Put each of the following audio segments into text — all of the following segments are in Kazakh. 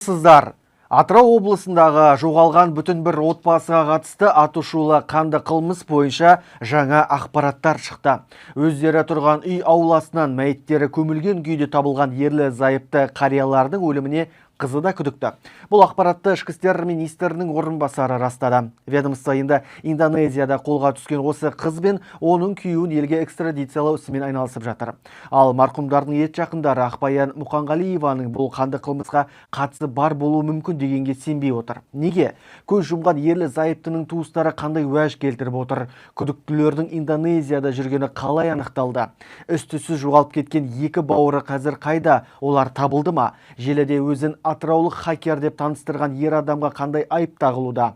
Сыздар, Атырау облысындағы жоғалған бүтін бір отбасыға қатысты атышулы қанды қылмыс бойынша жаңа ақпараттар шықты. Өздері тұрған үй ауласынан мәйіттері көмілген күйде табылған ерлі зайыпты қариялардың өліміне қызы да күдікті. Бұл ақпаратты ішкі істер министрінің орынбасары растады. Ведомство енді Индонезияда қолға түскен осы қыз бен оның күйеуін елге экстрадициялау ісімен айналысып жатыр. Ал марқұмдардың ет жақындары Ақбаян Мұқанғалиеваның бұл қанды қылмысқа қатысы бар болуы мүмкін дегенге сенбей отыр. Неге? Көз жұмған ерлі зайыптының туыстары қандай уәж келтіріп отыр? Күдіктілердің Индонезияда жүргені қалай анықталды? Із-түзсіз жоғалып кеткен екі бауыры қазір қайда? Олар табылды ма? Желіде өзін атыраулық хакер деп таныстырған ер адамға қандай айып тағылуда?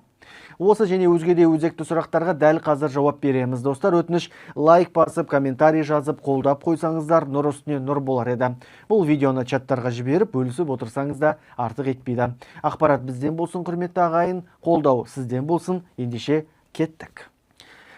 Осы және өзге де өзекті сұрақтарға дәл қазір жауап береміз. Достар, өтініш лайк басып, комментарий жазып, қолдап қойсаңыздар, нұр үстіне нұр болар еді. Бұл видеоны чаттарға жіберіп, бөлісіп отырсаңыз да артық етпейді. Ақпарат бізден болсын, құрметті ағайын, қолдау сізден болсын. Ендеше кеттік.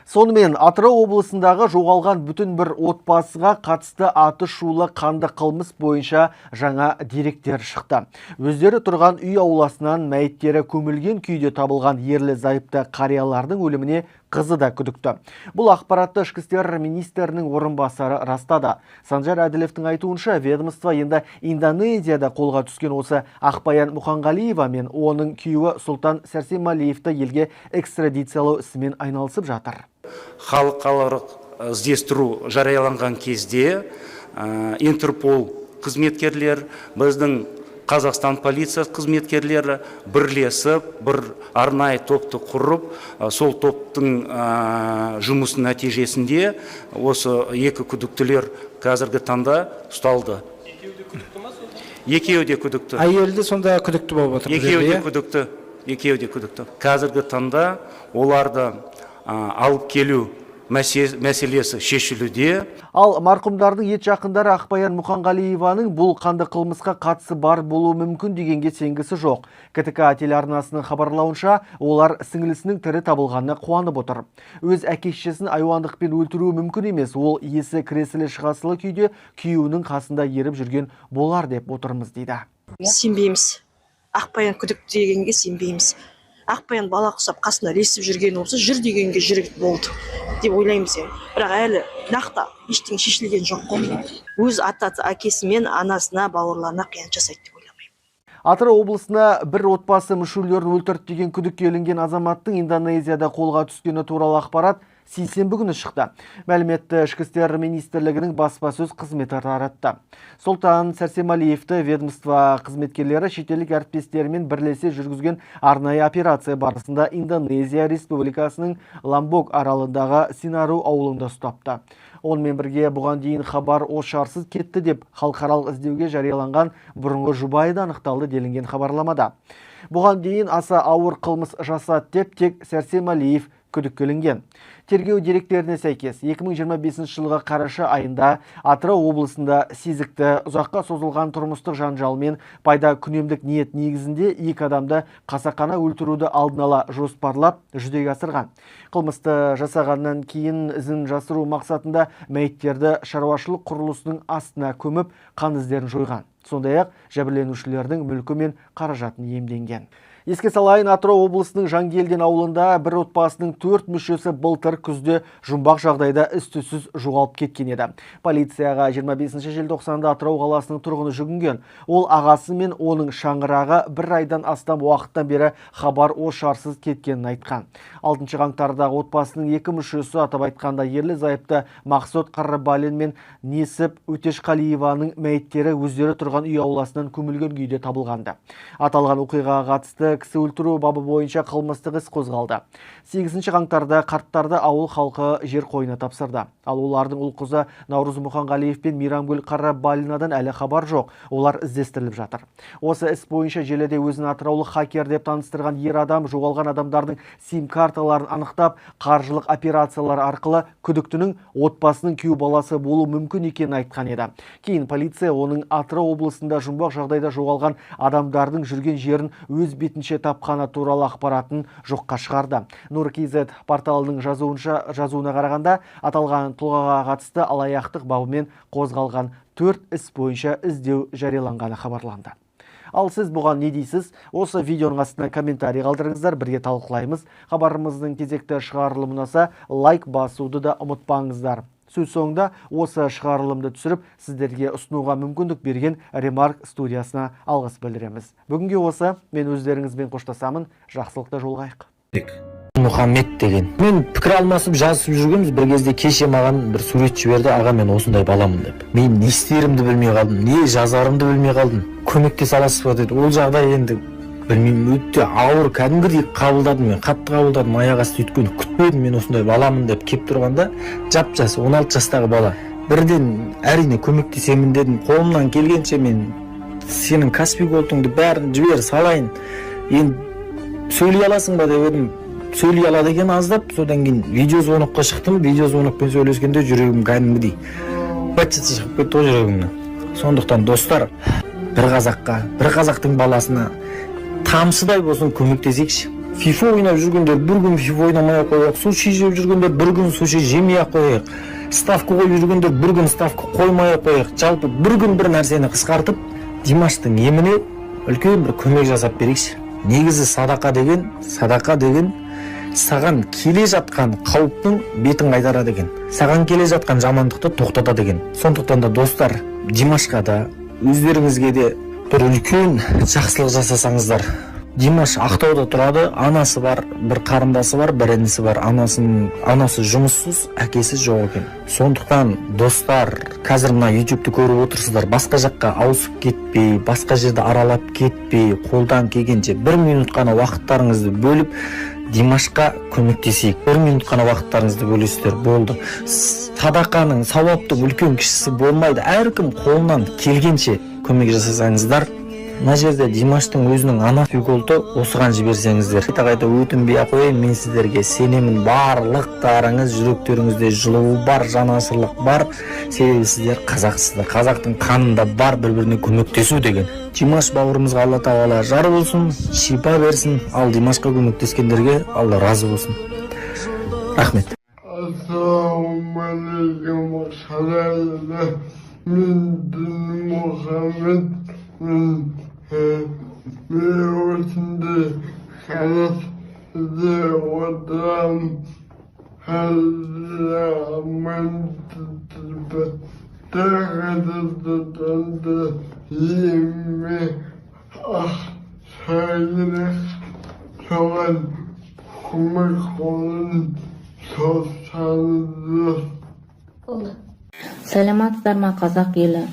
Сонымен Атырау облысындағы жоғалған бүтін бір отбасыға қатысты атышулы қанды қылмыс бойынша жаңа деректер шықты. Өздері тұрған үй ауласынан мәйіттері көмілген күйде табылған ерлі зайыпты қариялардың өліміне қызы да күдікті. Бұл ақпаратты ішкі істер министрінің орынбасары растады. Санжар Әділевтің айтуынша, ведомство енді Индонезияда қолға түскен осы Ақбаян Мұқанғалиева мен оның күйеуі Сұлтан Сәрсемалиевті елге экстрадициялау ісімен айналысып жатыр. Халықаралық іздестіру жарияланған кезде Интерпол қызметкерлер, біздің Қазақстан полиция қызметкерлері бірлесіп, бір арнайы топты құрып, сол топтың жұмысының нәтижесінде осы екі күдіктілер қазіргі таңда ұсталды. Екеуі де күдікті. Әйелді сонда күдікті болып отыр. Екеуі де күдікті. Қазіргі таңда оларды алып келу мәселесі шешілуде. Ал марқұмдардың ет жақындары Ақбаян Мұқанғалиеваның бұл қанды қылмысқа қатысы бар болуы мүмкін дегенге сенгісі жоқ. КТК телеарнасының хабарлауынша, олар сіңілісінің тірі табылғанына қуанып отыр. Өз әке-шешесін айуандықпен өлтіруі мүмкін емес. Ол есі кіресілі шығасылы күйде күйеуінің қасында еріп жүрген болар деп отырмыз дейді. Сенбейміз. Ақбаян күдікті дегенге сенбейміз. Ақбаян бала құсап қасына ілесіп жүрген болса, жүр дегенге жүріп болды деп ойлаймыз. Бірақ әлі нақты ештеңе шешілген жоқ қой. Өз әкесі мен анасына, бауырларына қиянат жасайды деп ойламаймын. Атырау облысына бір отбасы мүшелерін өлтірді деген күдікке ілінген азаматтың Индонезияда қолға түскені туралы ақпарат сейсенбі күні шықты. Мәліметті ішкі істер министрлігінің баспасөз қызметі таратты. Сұлтан Сәрсемалиевті ведомство қызметкерлері шетелдік әріптестерімен бірлесе жүргізген арнайы операция барысында Индонезия республикасының Ламбок аралындағы Синару ауылында ұстапты. Онымен бірге бұған дейін хабар-ошарсыз кетті деп халықаралық іздеуге жарияланған бұрынғы жұбайы да анықталды делінген хабарламада. Бұған дейін аса ауыр қылмыс жасады деп тек Сәрсемалиев күдікке ілінген. Тергеу деректеріне сәйкес 2025 жылғы қараша айында Атырау облысында сезікті ұзаққа созылған тұрмыстық жанжалмен пайда күнемдік ниет негізінде екі адамды қасақана өлтіруді алдын ала жоспарлап жүзеге асырған. Қылмысты жасағаннан кейін ізін жасыру мақсатында мәйіттерді шаруашылық құрылысының астына көміп қан іздерін жойған. Сондай-ақ жәбірленушілердің мүлкі мен қаражатын иемденген. Еске салайын, Атырау облысының Жангелдин ауылында бір отбасының 4 мүшесі былтыр күзде жұмбақ жағдайда із-түзсіз жоғалып кеткен еді. Полицияға 25 желтоқсанда Атырау қаласының тұрғыны жүгінген. Ол ағасы мен оның шаңырағы бір айдан астам уақыттан бері хабар-ошарсыз кеткенін айтқан. 6 қаңтардағы отбасының 2 мүшесі, атап айтқанда ерлі зайыпты Мақсот Қарабалин мен Несіп Өтешқалиеваның мәйіттері өздері тұрған үй ауласынан көмілген күйде табылғанды. Аталған оқиғаға қатысты кісі өлтіру бабы бойынша қылмыстық іс қозғалды. 8 қаңтарда қарттарды ауыл халқы жер қойына тапсырды. Ал олардың ұл қызы Наурыз Мұқанғалиев пен Мейрамгүл Қарабалинадан әлі хабар жоқ. Олар іздестіріліп жатыр. Осы іс бойынша желіде өзін атыраулық хакер деп таныстырған ер адам жоғалған адамдардың сим-карталарын анықтап, қаржылық операциялар арқылы күдіктінің отбасының күйеу баласы болуы мүмкін екенін айтқан еді. Кейін полиция оның Атырау облысында жұмбақ жағдайда жоғалған адамдардың жүрген жерін өз бетінше тапқаны туралы ақпаратын жоққа шығарды. Нұр.kz порталының жазуына қарағанда, аталған тұлғаға қатысты алаяқтық бабымен қозғалған 4 іс бойынша іздеу жарияланғаны хабарланды. Ал сіз бұған не дейсіз? Осы видеоның астына комментарий қалдырыңыздар, бірге талқылаймыз. Хабарымыздың кезекті шығарылымы ұнаса, лайк басуды да ұмытпаңыздар. Сөз соңында осы шығарылымды түсіріп, сіздерге ұсынуға мүмкіндік берген Ремарк студиясына алғыс білдіреміз. Бүгінге осы, мен өздеріңізбен қоштасамын, жақсылықта жолығайық. Мұхаммед деген. Мен пікір алмасып жазып жүргенбіз, бір кезде кеше маған бір сурет жіберді, аға мен осындай баламын деп. Мен не істерімді білмей қалдым, не жазарымды білмей қалдым. Көмектесе аласыз ба деді. Ол жағдай енді білмеймін, өте ауыр, кәдімгідей қабылдадым, мен қатты қабылдадым, аяқ асты өйткені күтпедім мен осындай баламын деп кеп тұрғанда, жап-жас 16 жастағы бала. Бірден әрине көмектесемін дедім, қолымнан келгенше мен сенің Каспий голдыңды бәрін жібер салайын. Енді сөйлей аласың ба деп едім. Сөйлей алады екен аздап, содан кейін видеозвонокқа шықтым. Видеозвонокпен сөйлескенде жүрегім кәдімгідей бытчыты шығып кетті ғой жүрегімнен. Сондықтан достар, бір қазаққа, бір қазақтың баласына тамшыдай болсын көмектесейікші. FIFA ойнап жүргендер бір күн FIFA ойнамай қояйық, суши жеп жүргендер бір күн суши жемей қояйық, ставка қойып жүргендер бір күн ставка қоймай қояйық. Жалпы бір күн бір нәрсені қысқартып, Димаштың еміне үлкен бір көмек жасап берейікші. Негізі садақа деген саған келе жатқан қауіптің бетін қайтарады екен. Саған келе жатқан жамандықты тоқтатады екен. Сондықтан да достар, Димашқа да өздеріңізге де бір үлкен жақсылық жасасаңыздар. Димаш Ақтауда тұрады, анасы бар, бір қарындасы бар, бір інісі бар. Анасы жұмыссыз, әкесі жоқ екен. Сондықтан достар, қазір мына YouTube'ты көріп отырсыздар, басқа жаққа ауысып кетпей, басқа жерді аралап кетпей, қолдан келгенше 1 минут қана уақыттарыңызды бөліп Димашқа көмектесейік. 1 минут қана уақыттарыңызды бөлесіздер, болды. Садақаның, сауаптың үлкен кішісі болмайды. Әркім қолынан келгенше көмек жасасаңыздар. Мына жерде Димаштың өзінің анасы голды осыған жіберсеңіздер. Қайта өтінбей қояйын, мен сіздерге сенемін, барлықтарыңыз жүректеріңізде жылуы бар, жанашырлық бар. Себебі сіздер қазақсыздар. Қазақтың қанында бар бір-біріне көмектесу деген. Димаш бауырымызға Алла тағала жар болсын, шипа берсін. Ал Димашқа көмектескендерге Алла разы болсын. Рахмет. Ассалаумағалейкум, қалайсыздар? Мен Мұхаммед. Мен осындай қаласында отырамын. Тағыдырды еме ақсайырақ соған көмек қолын созсаңыздар. Саламатсыздар ма қазақ елі?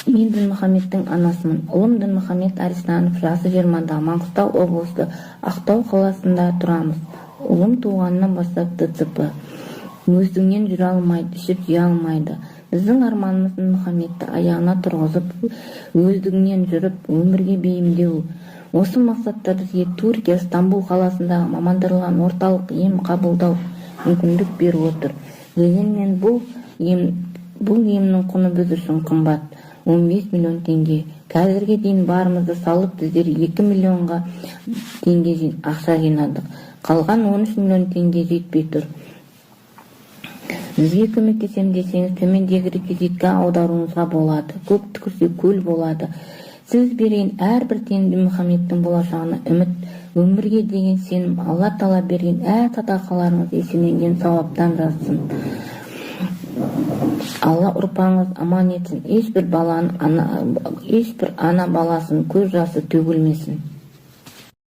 Мен Дінмұхаммедтің анасымын. Ұлым Дінмұхаммед Аристанов, жасы 20-да, Маңғыстау облысы Ақтау қаласында тұрамыз. Ұлым туғаннан бастап ДЦП. Өздігінен жүре алмайды, ішіп жей алмайды. Біздің арманымыз Дінмұхаммедті аяғына тұрғызып, өздігінен жүріп, өмірге бейімдеу. Осы мақсатта бізге Түркия, Стамбул қаласындағы мамандырылған орталық ем қабылдау мүмкіндік беріп отыр. Дегенмен бұл емнің құны біз үшін қымбат, 15 миллион теңге. Қазірге дейін барымызды салып, біздер 2 миллионға теңге ақша жинадық. Қалған 13 миллион теңге жетпей тұр. Бізге көмектесем десеңіз, төмендегі реквизитке аударуыңызға болады. Көп түкірсе көл болады. Сіз берген әрбір тиын Дінмұхаммедтің болашағына үміт, өмірге деген сенім, Алла Тағала берген садақаларыңыз еселенген сауаптан жазсын. Алла ұрпағыңыз аман етсін. Ешбір ана баласын көз жасы төгілмесін.